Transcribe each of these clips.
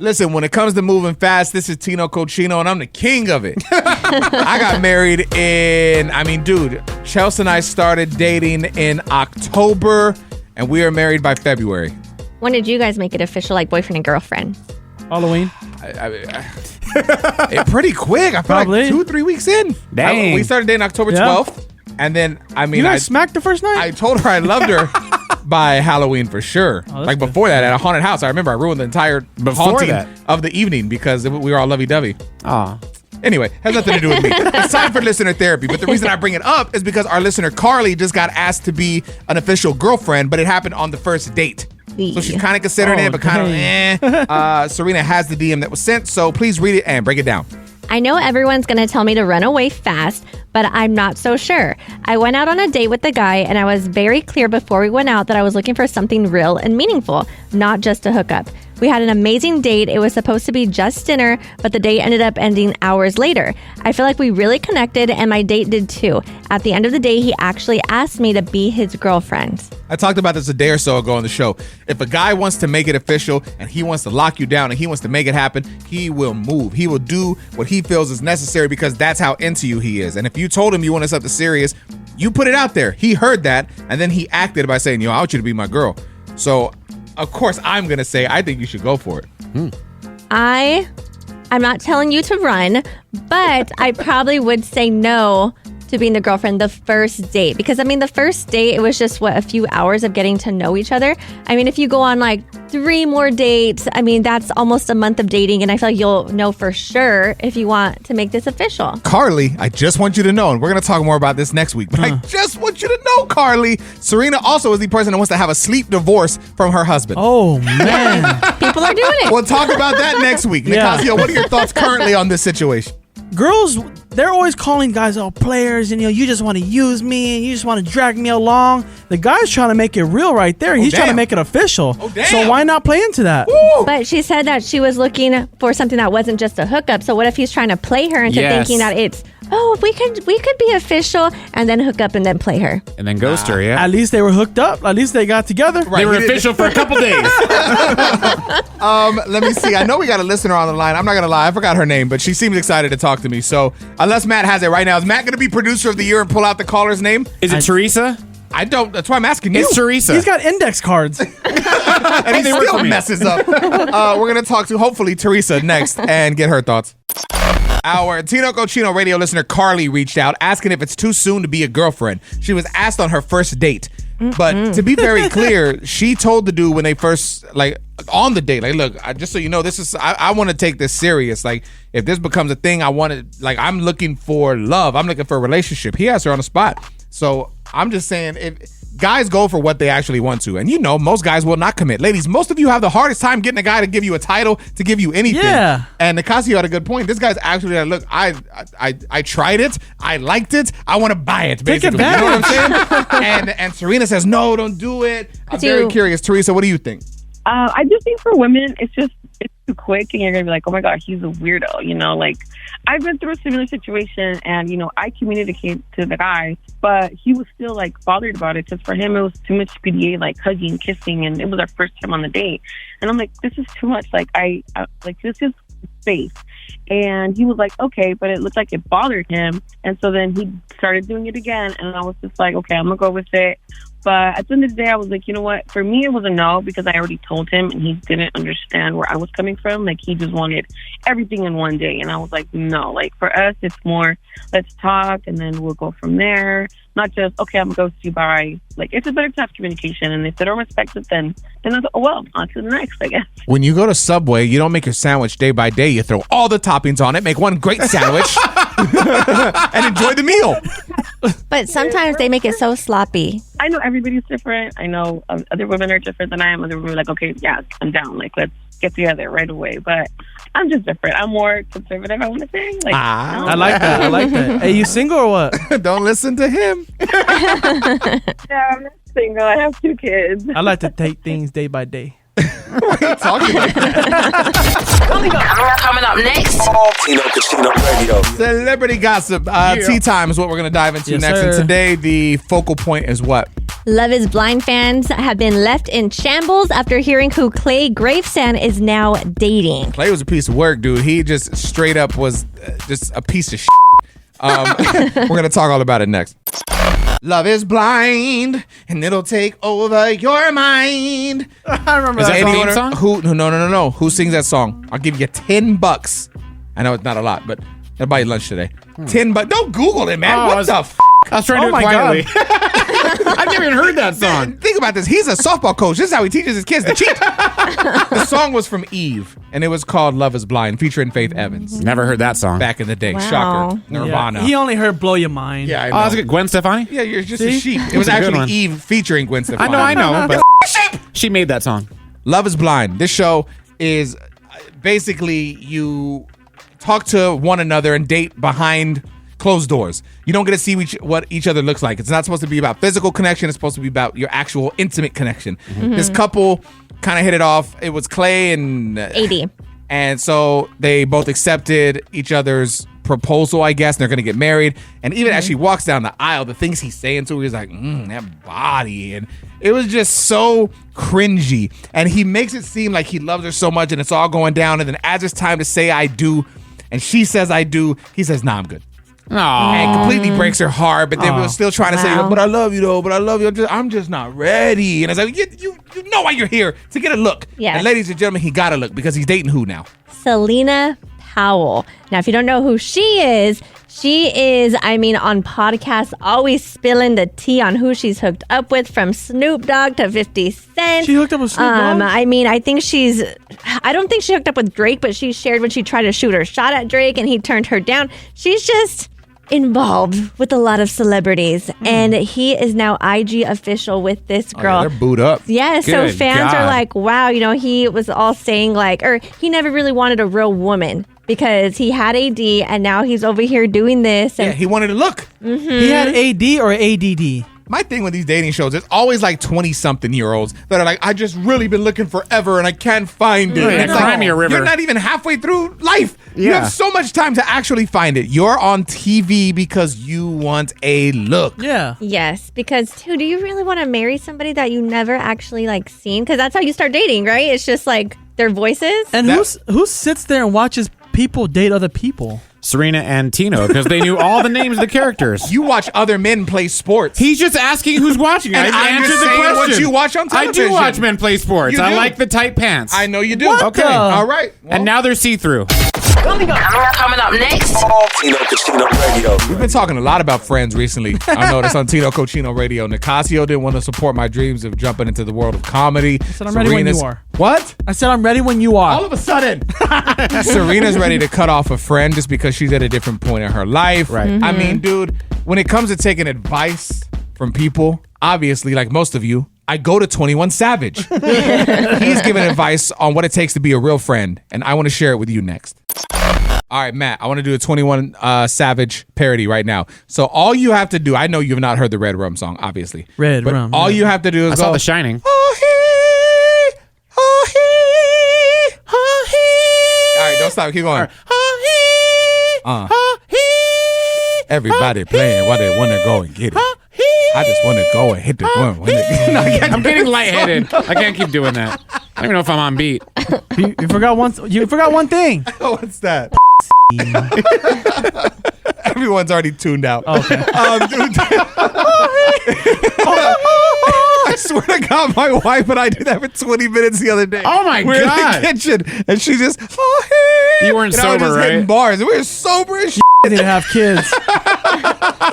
Listen, when it comes to moving fast, this is Tino Cochino, and I'm the king of it. I got married Chelsea and I started dating in October, and we are married by February. When did you guys make it official, like boyfriend and girlfriend? Halloween. Pretty quick. I feel like 2-3 weeks in. Dang. We started dating October 12th, and then, You guys smacked the first night? I told her I loved her by Halloween for sure. Like before that, at a haunted house. I remember I ruined the entire haunting of the evening because we were all lovey-dovey. Aw. Anyway, has nothing to do with me. It's time for listener therapy. But the reason I bring it up is because our listener Carly just got asked to be an official girlfriend, but it happened on the first date. So she's kind of considering it, but kind of Serina has the DM that was sent, so please read it and break it down. I know everyone's going to tell me to run away fast, but I'm not so sure. I went out on a date with the guy, and I was very clear before we went out that I was looking for something real and meaningful, not just a hookup. We had an amazing date. It was supposed to be just dinner, but the date ended up ending hours later. I feel like we really connected, and my date did too. At the end of the day, he actually asked me to be his girlfriend. I talked about this a day or so ago on the show. If a guy wants to make it official and he wants to lock you down and he wants to make it happen, he will move. He will do what he feels is necessary because that's how into you he is. And if you told him you wanted something serious, you put it out there. He heard that, and then he acted by saying, I want you to be my girl. So, of course, I'm going to say I think you should go for it. I'm not telling you to run, but I probably would say no to being the girlfriend the first date. Because, the first date, it was just, a few hours of getting to know each other. If you go on, 3 more dates, that's almost a month of dating, and I feel like you'll know for sure if you want to make this official. Carly, I just want you to know, and we're going to talk more about this next week, but I just want you to know, Carly, Serina also is the person that wants to have a sleep divorce from her husband. Oh, man. People are doing it. We'll talk about that next week. Nicasio, what are your thoughts currently on this situation? Girls, they're always calling guys all players, and you just want to use me, and you just want to drag me along. The guy's trying to make it real right there. He's trying to make it official. So why not play into that? Woo! But she said that she was looking for something that wasn't just a hookup. So what if he's trying to play her into thinking that it's, we could be official and then hook up and then play her. And then ghost her, At least they were hooked up. At least they got together. Right, they were official for a couple days. Let me see. I know we got a listener on the line. I'm not going to lie. I forgot her name, but she seems excited to talk to me. So unless Matt has it right now, is Matt going to be producer of the year and pull out the caller's name? Is it Teresa? I don't. That's why I'm asking you. It's Teresa. He's got index cards. And he still messes up. We're going to talk to, hopefully, Teresa next and get her thoughts. Our Tino Cochino radio listener Carly reached out asking if it's too soon to be a girlfriend. She was asked on her first date. But to be very clear, she told the dude when they first, on the date, look, just so you know, I want to take this serious. If this becomes a thing, I'm looking for love. I'm looking for a relationship. He asked her on the spot. So I'm just saying, if guys go for what they actually want to, and most guys will not commit. Ladies, most of you have the hardest time getting a guy to give you a title, to give you anything. Yeah. And Nicasio had a good point. This guy's actually like, look, I tried it, I liked it, I want to buy it. Basically, you know what I'm saying? and Serina says, no, don't do it. I'm very curious, Teresa. What do you think? I just think for women, it's too quick, and you're gonna be like, oh my god, he's a weirdo. I've been through a similar situation, and I communicated to the guy, but he was still bothered about it because for him it was too much PDA, hugging, kissing, and it was our first time on the date, and I'm like, this is too much. I this is space. And he was like, okay, but it looked like it bothered him, and so then he started doing it again, and I was just like, okay, I'm gonna go with it. But at the end of the day, I was like, you know what? For me, it was a no because I already told him and he didn't understand where I was coming from. He just wanted everything in one day. And I was like, no. For us, it's more, let's talk and then we'll go from there. Not just, okay, I'm going to go see bye. It's a better to have communication. And if they don't respect it, then that's, on to the next, I guess. When you go to Subway, you don't make your sandwich day by day. You throw all the toppings on it, make one great sandwich, and enjoy the meal. But sometimes they make it so sloppy. I know everybody's different. I know other women are different than I am. Other women are like, okay, yeah, I'm down. Let's get together right away. But I'm just different. I'm more conservative, I want to say. I like that. Hey, you single or what? Don't listen to him. Yeah, I'm not single. I have 2 kids. I like to take things day by day. What are you talking about? Coming up next. Tino Casino Radio. Celebrity gossip. Tea time is what we're going to dive into Yes, next. sir. And today, the focal point is what? Love is Blind fans have been left in shambles after hearing who Clay Gravesand is now dating. Clay was a piece of work, dude. He just straight up was just a piece of shit. We're going to talk all about it next. Love is blind, and it'll take over your mind. I remember Is that that song. theme song? Who? No. Who sings that song? I'll give you $10. I know it's not a lot, but I'll buy you lunch today. $10. Don't Google it, man. Oh, What I was- the f? I was trying to do Oh it my quietly. I've never even heard that song. Think about this. He's a softball coach. This is how he teaches his kids to cheat. The song was from Eve, and it was called Love is Blind, featuring Faith Evans. Never heard that song. Back in the day. Wow. Shocker. Yeah. Nirvana. He only heard "Blow Your Mind." Yeah, I know. Oh, that's a good. Gwen Stefani? Yeah, you're just See? a sheep. It was That's a good actually one. Eve featuring Gwen Stefani. I know, but Sheep! she made that song. Love is Blind. This show is basically you talk to one another and date behind closed doors. You don't get to see what each other looks like. It's not supposed to be about physical connection. It's supposed to be about your actual intimate connection. This couple kind of hit it off. It was Clay and AD. And so they both accepted each other's proposal, I guess, and they're going to get married. And even as she walks down the aisle, the things he's saying to her, he's like, that body. And it was just so cringy. And he makes it seem like he loves her so much and it's all going down. And then as it's time to say I do, and she says I do, he says, nah, I'm good. And completely breaks her heart, but then we were still trying to say, Wow. but I love you though, but I love you. I'm just not ready. And it's like, you know why you're here, to get a look. Yes. And ladies and gentlemen, he got a look because he's dating who now? Serina Powell. Now, if you don't know who she is, on podcasts, always spilling the tea on who she's hooked up with, from Snoop Dogg to 50 Cent. She hooked up with Snoop Dogg? I don't think she hooked up with Drake, but she shared when she tried to shoot her shot at Drake and he turned her down. She's just involved with a lot of celebrities, and he is now IG official with this girl. Oh, they're booed up. Yeah, so Good fans are God. like, wow, he was all saying he never really wanted a real woman because he had AD and now he's over here doing this. Yeah, And he wanted to look. He had AD or ADD. My thing with these dating shows, there's always like 20-something-year-olds that are like, I just really been looking forever and I can't find it. Right, And it's cry like, me a river. You're not even halfway through life. You Yeah. have so much time to actually find it. You're on TV because you want a look. Yeah. yes, because too, do you really want to marry somebody that you never actually seen? Because that's how you start dating, right? It's just like their voices. And who sits there and watches people date other people? Serina and Tino, because they knew all the names of the characters. You watch other men play sports. He's just asking who's watching. And I I'm answered just the saying question. what you watch on I television. do watch men play sports. You I do. like the tight pants. I know you do. What Okay. the- All right. Well, And now they're see-through. Coming up next. Tino Casino Radio. we've been talking a lot about Friends recently. I noticed on Tino Cochino Radio. Nicasio didn't want to support my dreams of jumping into the world of comedy. said I'm ready when you are. What? I said I'm ready when you are. All of a sudden, Serena's ready to cut off a friend just because she's at a different point in her life. Right. I mean, dude, when it comes to taking advice from people, obviously, like most of you, I go to 21 Savage. He's giving advice on what it takes to be a real friend, and I want to share it with you next. All right, Matt, I want to do a 21 Savage parody right now. So all you have to do, I know you've not heard the Redrum song, obviously. Red but Rum, all yeah. you have to do is I go, saw The Shining. oh, he, oh, he, oh, he. All right, don't stop. Keep going. Everybody playing while they want to go and get it. I just want to go and hit the one. I'm getting lightheaded. I can't keep doing that. I don't even know if I'm on beat. You forgot one thing. What's that? Everyone's already tuned out. Okay. Dude. I swear to God, my wife and I did that for 20 minutes the other day. Oh my We're God. in the kitchen, and she just. You weren't and I was sober, just hitting right? bars, and we were sober as shit. I didn't have kids.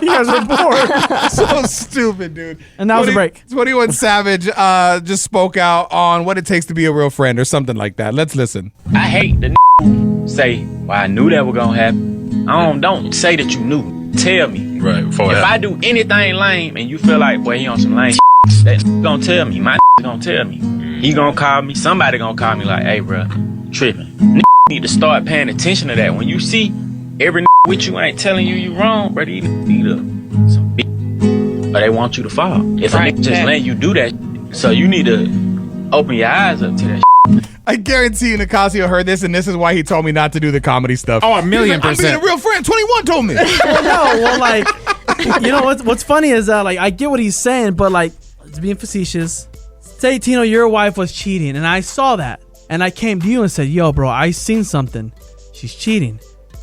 You guys are bored. So stupid, dude. And that was a break. 21 Savage just spoke out on what it takes to be a real friend or something like that. Let's listen. I hate the say, well, I knew that was gonna happen. Don't say that you knew. Tell me. Right, before If that. I do anything lame and you feel like, boy, he on some lame that gonna tell me. My gonna tell me. He gonna call me. Somebody gonna call me like, hey, bro, tripping. Need to start paying attention to that. When you see every with you ain't telling you wrong, bro, these either some or they want you to fall. If a nigga just letting you do that, so you need to open your eyes up to that. I guarantee you Nicasio heard this, and this is why he told me not to do the comedy stuff. Oh, 1,000,000%. I'm being a real friend. 21 told me. Well, like, you know what's funny is that like I get what he's saying, but like, it's being facetious. Say, Tino, your wife was cheating, and I saw that, and I came to you and said, "Yo, bro, I seen something. She's cheating."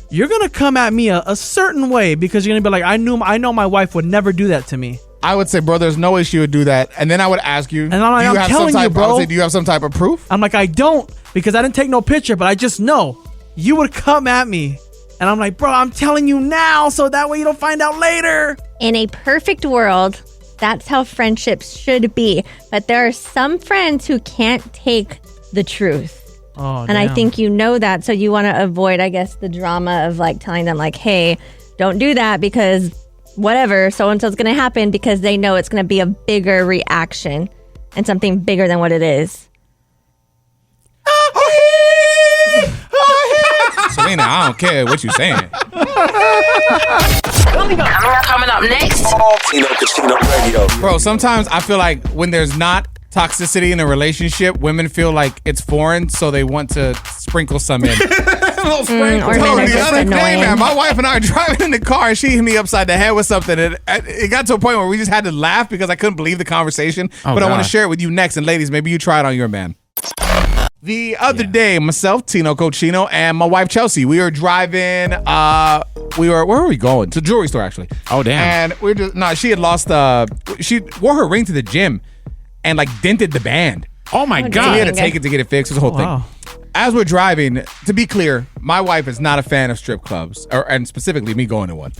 You're gonna come at me a certain way because you're gonna be like, I know my wife would never do that to me. I would say, bro, there's no way she would do that. And then I would ask you, and I'm like, I'm telling you, bro. I would say, do you have some type of proof? I'm like, I don't, because I didn't take no picture, but I just know you would come at me. And I'm like, bro, I'm telling you now, so that way you don't find out later. In a perfect world, that's how friendships should be. But there are some friends who can't take the truth. Oh, and I think you know that, so you want to avoid, I guess, the drama of like telling them like, hey, don't do that because whatever, so-and-so's going to happen, because they know it's going to be a bigger reaction and something bigger than what it is. Serina, I don't care what you're saying. Coming up next. Tino Casino Radio. Bro, sometimes I feel like when there's not toxicity in a relationship, women feel like it's foreign, so they want to sprinkle some in. Or men are The just other day, annoying. man, my wife and I are driving in the car, and she hit me upside the head with something. And it got to a point where we just had to laugh because I couldn't believe the conversation. But I want to share it with you next. And ladies, maybe you try it on your man. The other day, myself, Tino Cochino, and my wife, Chelsea, we were driving. Where were we going? To the jewelry store, actually. Oh, damn. And she had lost, she wore her ring to the gym and like dented the band. Oh, my Oh, God. So we had to Dang. take it to get it fixed. It was a whole wow. thing. As we're driving, to be clear, my wife is not a fan of strip clubs, and specifically me going to one.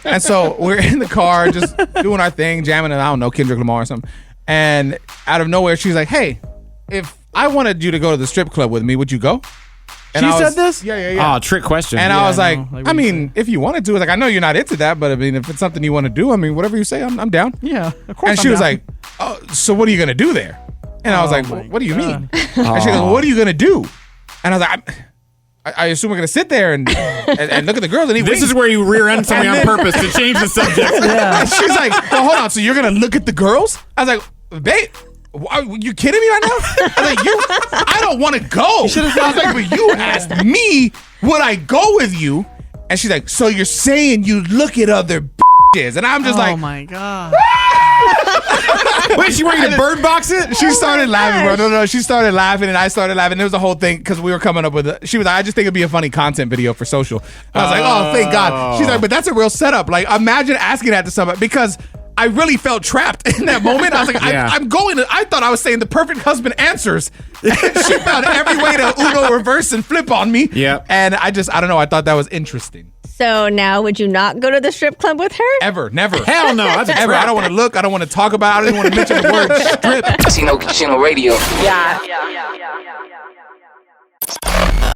And so we're in the car just doing our thing, jamming, and I don't know, Kendrick Lamar or something. And out of nowhere, she's like, hey, if I wanted you to go to the strip club with me, would you go? And She I was- said this? Yeah. Oh, trick question. And I was like, no, like, I what do you mean, if you wanted to, I was like, I know you're not into that, but I mean, if it's something you want to do, I mean, whatever you say, I'm down. Yeah, of course. And she was like, oh, so what are you going to do there? And I was like, my what do you God. mean? And she goes, what are you going to do? And I was like, I assume we're going to sit there and look at the girls and eat this wings. is where you rear end somebody on purpose to change the subject. And she's like, well, hold on. So you're going to look at the girls? I was like, babe, are you kidding me right now? I was like, I don't want to go. I was like, but you asked me, would I go with you? And she's like, so you're saying you look at other bitches? And I'm just like, oh my God. Wait, she wearing a bird box it? she started laughing, bro. No, she started laughing, and I started laughing. It was a whole thing because we were coming up with it. She was like, I just think it'd be a funny content video for social. I was like, oh, thank God. She's like, but that's a real setup. Like, imagine asking that to somebody, because I really felt trapped in that moment. I was like, Yeah. I thought I was saying the perfect husband answers. And she found every way to Uno reverse and flip on me. Yep. And I don't know. I thought that was interesting. So now, would you not go to the strip club with her? Ever, never. Hell no. That's a Ever. I don't want to look. I don't want to talk about it. I don't even want to mention the word strip. Tino Casino Radio.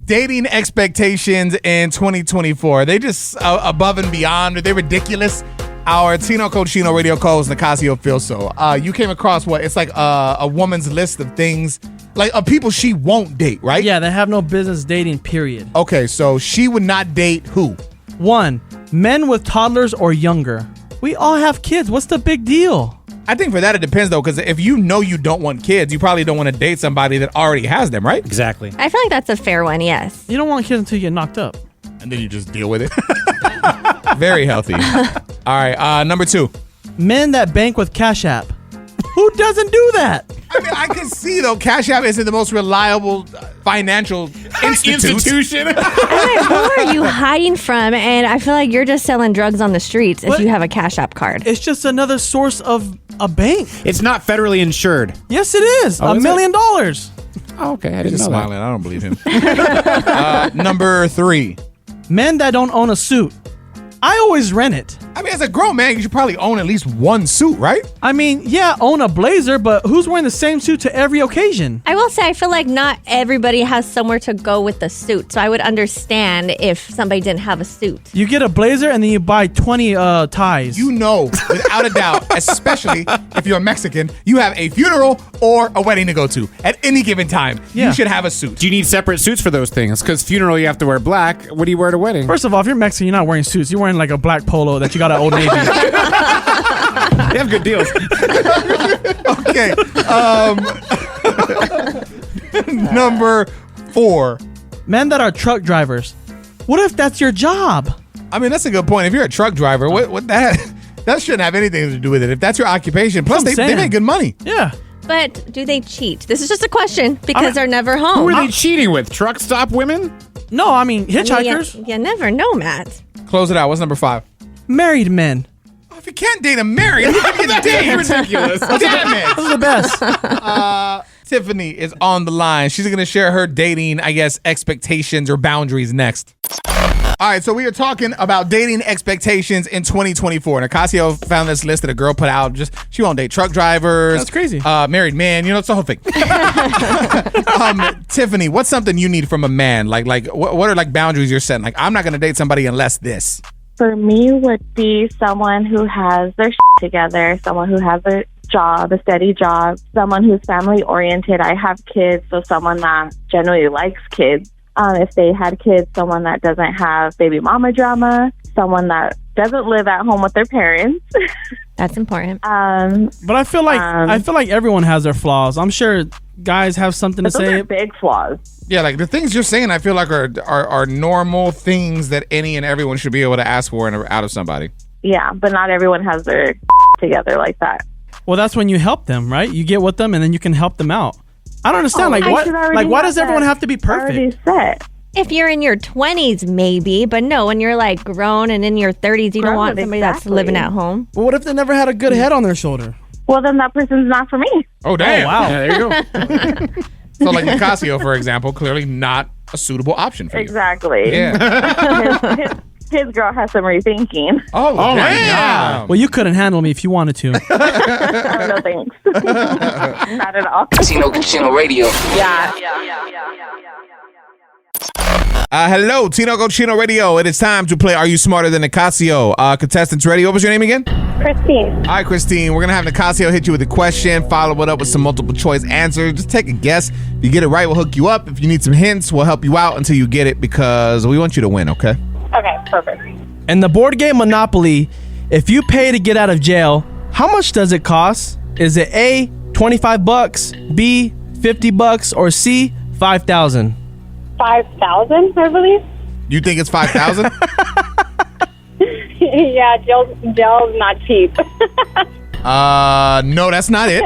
Dating expectations in 2024. They just above and beyond. They're ridiculous. Our Tino Cochino radio co-host Nicasio feels so. You came across what? It's like a woman's list of things, like of people she won't date, right? Yeah, they have no business dating, period. Okay, so she would not date who? 1, men with toddlers or younger. We all have kids. What's the big deal? I think for that it depends though, because if you know you don't want kids, you probably don't want to date somebody that already has them, right? Exactly. I feel like that's a fair one, yes. You don't want kids until you get knocked up. And then you just deal with it. Very healthy. All right, number 2. Men that bank with Cash App. Who doesn't do that? I mean, I can see though, Cash App isn't the most reliable financial institution. I'm like, who are you hiding from? And I feel like you're just selling drugs on the streets if What? you have a Cash App card. It's just another source of a bank. It's not federally insured. Yes, it is. Oh, $1 is million. Oh, okay. I didn't Just know that. smiling. I don't believe him. Number 3. Men that don't own a suit. I always rent it. I mean, as a grown man, you should probably own at least one suit, right? I mean, yeah, own a blazer, but who's wearing the same suit to every occasion? I will say, I feel like not everybody has somewhere to go with the suit. So I would understand if somebody didn't have a suit. You get a blazer and then you buy 20 ties. You know, without a doubt, especially if you're Mexican, you have a funeral or a wedding to go to at any given time. Yeah. You should have a suit. Do you need separate suits for those things? Because funeral, you have to wear black. What do you wear to wedding? First of all, if you're Mexican, you're not wearing suits. You're wearing like a black polo that you got at Old Navy. They have good deals. Okay. Number 4. Men that are truck drivers. What if that's your job? I mean, that's a good point. If you're a truck driver, what that shouldn't have anything to do with it. If that's your occupation, plus they make good money. Yeah. But do they cheat? This is just a question because they're never home. Who are they cheating with? Truck stop women? No, I mean hitchhikers. You never know, Matt. Close it out. What's number 5? Married men. If you can't date a married, you can date. Ridiculous. Damn it. Those are the best. Tiffany is on the line. She's going to share her dating, I guess, expectations or boundaries next. All right, so we are talking about dating expectations in 2024. Nicasio found this list that a girl put out. She won't date truck drivers. That's crazy. Married men, it's the whole thing. Tiffany, what's something you need from a man? Like what are like boundaries you're setting? Like, I'm not going to date somebody unless this. For me would be someone who has their together, someone who has a job, a steady job, someone who's family oriented. I have kids, so someone that generally likes kids. If they had kids, someone that doesn't have baby mama drama, someone that doesn't live at home with their parents. That's important. But I feel like everyone has their flaws. I'm sure guys have something to those say. Are big flaws. Yeah, like the things you're saying, I feel like are normal things that any and everyone should be able to ask for out of somebody. Yeah, but not everyone has their together like that. Well, that's when you help them, right? You get with them and then you can help them out. I don't understand. Why does everyone have to be perfect? If you're in your 20s, maybe, but no, when you're like grown and in your 30s, you don't want somebody that's living at home. Well, what if they never had a good head on their shoulder? Well, then that person's not for me. Oh, damn. Oh, wow. Yeah, there you go. So like Nicasio, for example, clearly not a suitable option for you. Exactly. Yeah. His girl has some rethinking. Oh my God. Well, you couldn't handle me if you wanted to. Oh, no thanks. Not at all. Tino Radio. Yeah. Hello, Tino Cochino Radio. It is time to play Are You Smarter Than Nicasio? Contestants ready? What was your name again? Christine. All right, Christine. We're going to have Nicasio hit you with a question, follow it up with some multiple choice answers. Just take a guess. If you get it right, we'll hook you up. If you need some hints, we'll help you out until you get it because we want you to win, okay? Okay, perfect. In the board game Monopoly, if you pay to get out of jail, how much does it cost? Is it A, $25, B, $50, or C, $5,000? 5,000, I believe. You think it's 5,000? Yeah, jail's not cheap. No, that's not it.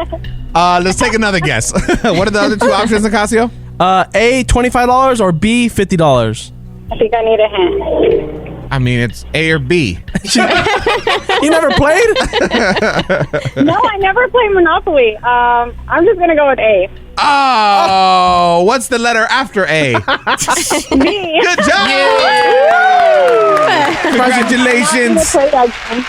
Let's take another guess. What are the other two options, Nicasio? A, $25, or B, $50? I think I need a hint. I mean, it's A or B. You never played? No, I never play Monopoly. I'm just going to go with A. Oh, what's the letter after A? B. Good job! Congratulations.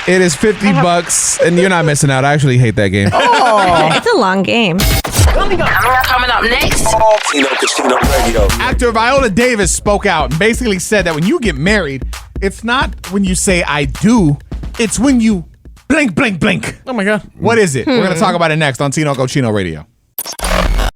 It is $50, and you're not missing out. I actually hate that game. It's a long game. Coming up next. Tino Cochino Radio. Actor Viola Davis spoke out and basically said that when you get married, it's not when you say I do, it's when you blink, blink, blink. Oh my God. What is it? We're going to talk about it next on Tino Cochino Radio.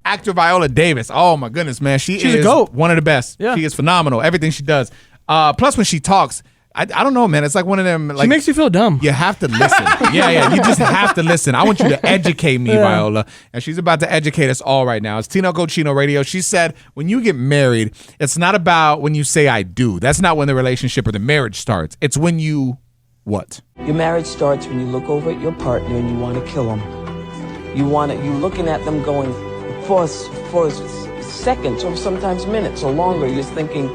Actor Viola Davis. Oh my goodness, man. She's a GOAT. One of the best. Yeah. She is phenomenal. Everything she does. Plus when she talks, I don't know, man. It's like one of them. Like, She makes you feel dumb. you have to listen. Yeah. You just have to listen. I want you to educate me, Viola. And she's about to educate us all right now. It's Tino Cochino Radio. She said, when you get married, it's not about when you say I do. That's not when the relationship or the marriage starts. It's when you what? Your marriage starts when you look over at your partner and you want to kill them. You're looking at them going for seconds or sometimes minutes or longer. You're thinking,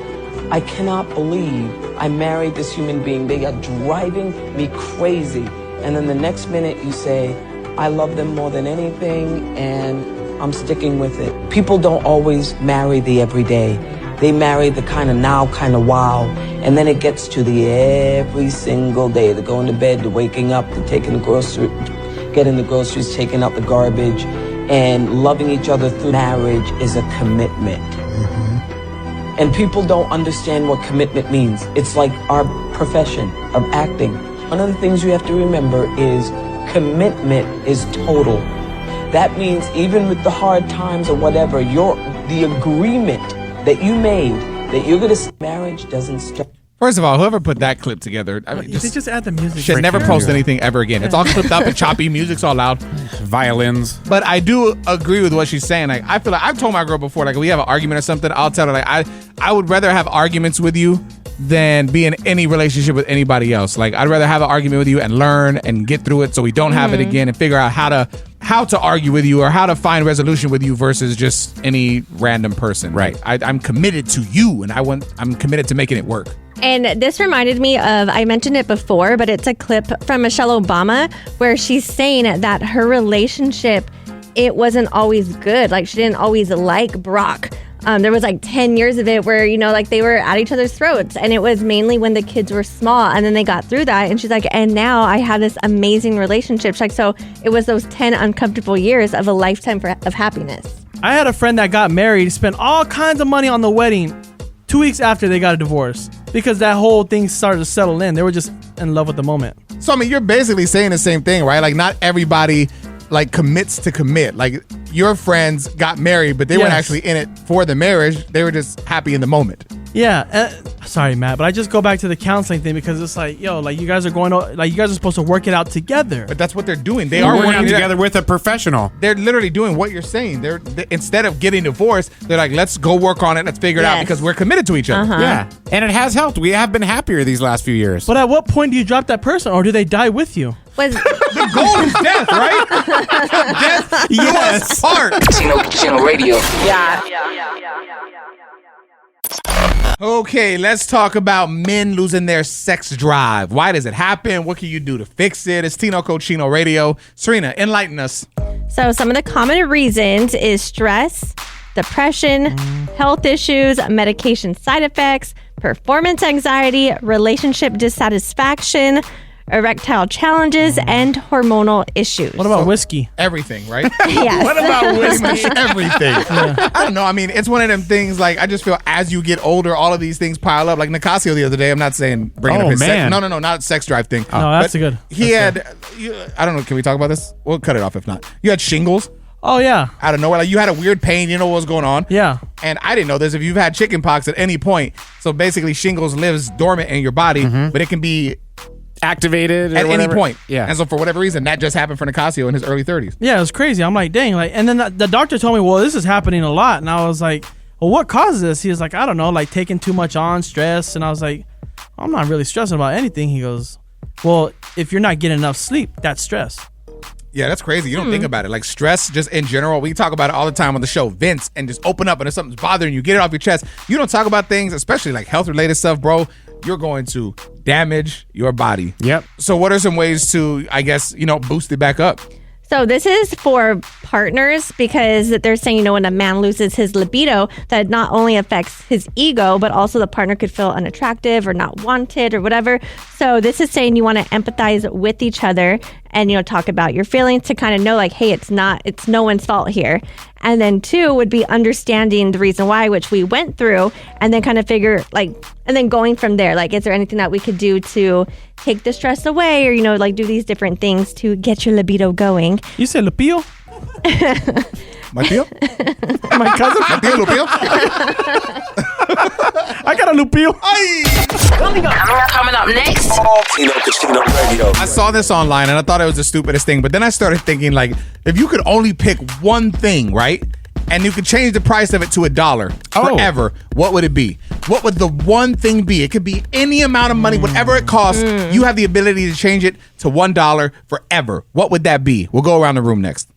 I cannot believe I married this human being. They are driving me crazy. And then the next minute you say, I love them more than anything and I'm sticking with it. People don't always marry the everyday. They marry the kind of now, kind of wow. And then it gets to the every single day. They're going to bed, they're waking up, they're taking the getting the groceries, taking out the garbage. And loving each other through marriage is a commitment. And people don't understand what commitment means. It's like our profession of acting. One of the things you have to remember is commitment is total. That means even with the hard times or whatever, the agreement that you made that you're going to marriage doesn't start. First of all, whoever put that clip together, I mean, They just add the music. should never post anything ever again. It's all clipped up and choppy. Music's all loud. Violins. But I do agree with what she's saying. Like, I feel like I've told my girl before, like, if we have an argument or something, I'll tell her, like, I would rather have arguments with you than be in any relationship with anybody else. Like, I'd rather have an argument with you and learn and get through it so we don't have it again and figure out how to argue with you or how to find resolution with you versus just any random person. Right. I'm committed to you and I'm committed to making it work. And this reminded me of, I mentioned it before, but it's a clip from Michelle Obama where she's saying that her relationship, it wasn't always good. Like, she didn't always like Barack. There was like 10 years of it where, you know, like they were at each other's throats, and it was mainly when the kids were small, and then they got through that. And she's like, and now I have this amazing relationship. She's like, so it was those 10 uncomfortable years of a lifetime of happiness. I had a friend that got married, spent all kinds of money on the wedding 2 weeks after they got a divorce because that whole thing started to settle in. They were just in love with the moment. So, I mean, you're basically saying the same thing, right? Like, not everybody like commits to commit. Like, your friends got married, but they weren't actually in it for the marriage. They were just happy in the moment. Yeah. Sorry, Matt, but I just go back to the counseling thing because it's like, yo, like you guys are supposed to work it out together. But that's what they're doing. They are working together with a professional. They're literally doing what you're saying. They're instead of getting divorced, they're like, let's go work on it. Let's figure it out because we're committed to each other. Yeah. And it has helped. We have been happier these last few years. But at what point do you drop that person, or do they die with you? The goal is death, right? Death, yes. Part. Tino Radio. Okay, let's talk about men losing their sex drive. Why does it happen? What can you do to fix it? It's Tino Cochino Radio. Serina, enlighten us. So some of the common reasons is stress, depression, health issues, medication side effects, performance anxiety, relationship dissatisfaction, erectile challenges, and hormonal issues. What about whiskey? Everything, right? Yes. What about whiskey? Everything. I don't know. I mean, it's one of them things, like, I just feel as you get older, all of these things pile up. Like Nicasio the other day, I'm not saying bringing up his sex. No, not sex drive thing. No, that's good. He had, I don't know, can we talk about this? We'll cut it off if not. You had shingles. Oh, yeah. Out of nowhere. Like, you had a weird pain. You know what was going on. Yeah. And I didn't know this. If you've had chicken pox at any point, so basically shingles lives dormant in your body, but it can be activated at any point. Yeah. And so for whatever reason, that just happened for Nicasio in his early 30s. Yeah, it was crazy. I'm like, dang. Like, and then the doctor told me, well, this is happening a lot. And I was like, well, what causes this? He was like, I don't know, like taking too much on, stress. And I was like, I'm not really stressing about anything. He goes, well, if you're not getting enough sleep, that's stress. Yeah, that's crazy. You don't think about it. Like, stress just in general, we talk about it all the time on the show. Vents and just open up, and if something's bothering you, get it off your chest. You don't talk about things, especially like health-related stuff, bro. You're going to damage your body. Yep. So what are some ways to, I guess, boost it back up? So this is for partners because they're saying, when a man loses his libido, that not only affects his ego, but also the partner could feel unattractive or not wanted or whatever. So this is saying you want to empathize with each other and, talk about your feelings to kind of know, like, hey, it's no one's fault here. And then 2 would be understanding the reason why, which we went through, and then kind of figure, like, and then going from there, like, is there anything that we could do to take the stress away or, like, do these different things to get your libido going? You said Lupio? My tío? My cousin? My tío Lupio? I got a Lupio. Coming up next. Tino Cochino Radio. I saw this online and I thought it was the stupidest thing, but then I started thinking, like, if you could only pick one thing, right? And you could change the price of it to $1 forever, what would it be? What would the one thing be? It could be any amount of money, whatever it costs. You have the ability to change it to $1 forever. What would that be? We'll go around the room next.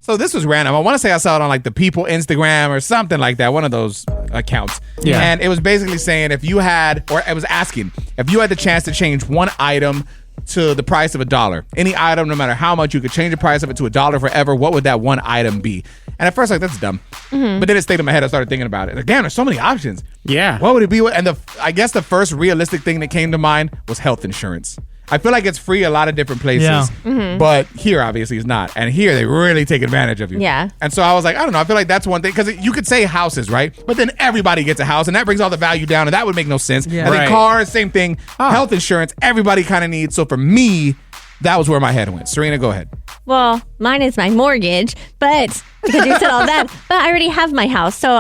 So this was random. I want to say I saw it on like the People Instagram or something like that, one of those accounts. Yeah. And it was basically saying if you had the chance to change one item to the price of $1, any item, no matter how much, you could change the price of it to $1 forever, what would that one item be? And at first, like, that's dumb. But then it stayed in my head. I started thinking about it. Like, damn, there's so many options. Yeah. What would it be? And I guess the first realistic thing that came to mind was health insurance. I feel like it's free a lot of different places, but here obviously it's not. And here they really take advantage of you. Yeah. And so I was like, I don't know. I feel like that's one thing, because you could say houses, right? But then everybody gets a house, and that brings all the value down, and that would make no sense. Yeah. And then Right. cars, same thing. Health insurance, everybody kind of needs. So for me, that was where my head went. Serina, go ahead. Well, mine is my mortgage, but because you said all that, but I already have my house. So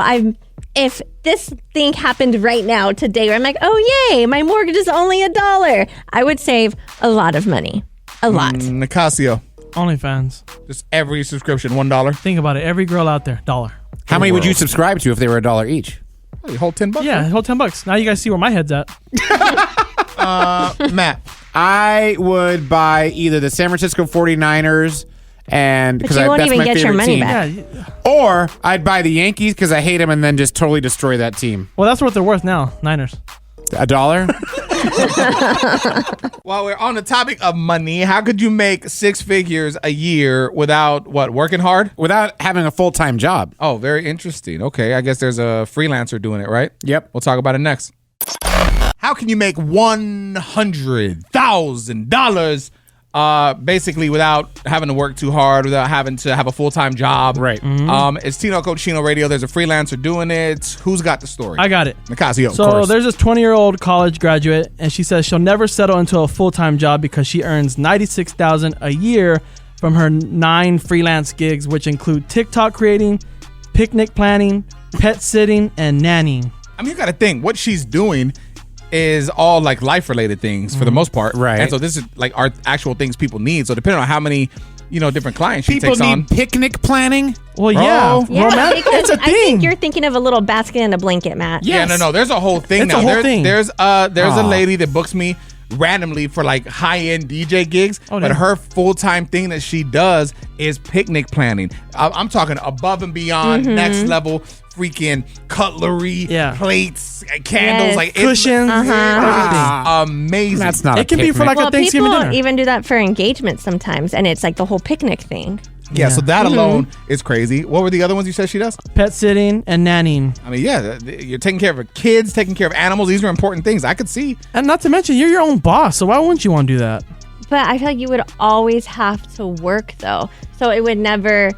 if this thing happened right now today where I'm like, oh, yay, my mortgage is only $1, I would save a lot of money. A lot. Nicasio. OnlyFans. Just every subscription, $1. Think about it. Every girl out there, $1. How many would you subscribe to if they were $1 each? The whole $10. Yeah, whole $10. Now you guys see where my head's at. Matt. I would buy either the San Francisco 49ers and But you won't that's even my get your favorite money team. back. Yeah. Or I'd buy the Yankees because I hate them and then just totally destroy that team. Well, that's what they're worth now. Niners. $1? While we're on the topic of money, how could you make 6 figures a year without working hard? Without having a full-time job. Oh, very interesting. Okay, I guess there's a freelancer doing it, right? Yep. We'll talk about it next. How can you make $100,000 basically without having to work too hard, without having to have a full-time job? Right. It's Tino Cochino Radio. There's a freelancer doing it. Who's got the story? I got it. Nicasio, of So course. there's this 20-year-old college graduate, and she says she'll never settle into a full-time job because she earns $96,000 a year from her 9 freelance gigs, which include TikTok creating, picnic planning, pet sitting, and nannying. I mean, you got to think what she's doing is all like life-related things for the most part, Right. And so this is like our actual things people need. So depending on how many different clients she People takes need on. picnic planning? Well, yeah, Yeah, romantic. because It's a I thing. think you're thinking of a little basket and a blanket, Matt. Yeah, no, there's a whole thing It's now. a whole thing. There's a lady that books me randomly for like high-end DJ gigs, Oh, but damn. her full-time thing that she does is picnic planning. I'm talking above and beyond, next level, freaking cutlery, Yeah. plates, candles, Yes. like it's Cushions, amazing. That's not It can be for picnic. like a Thanksgiving people dinner. even do that for engagement sometimes, and it's like the whole picnic thing. Yeah, so that alone is crazy. What were the other ones you said she does? Pet sitting and nannying. I mean, yeah, you're taking care of kids, taking care of animals. These are important things. I could see. And not to mention, you're your own boss, so why wouldn't you want to do that? But I feel like you would always have to work, though. So it would never,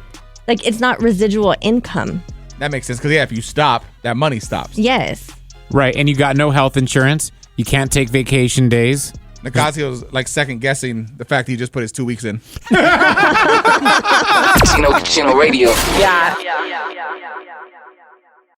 like, it's not residual income. That makes sense because, yeah, if you stop, that money stops. Yes. Right, and you got no health insurance. You can't take vacation days. Nicasio's like second guessing the fact he just put his 2 weeks in. Tino Radio. Yeah.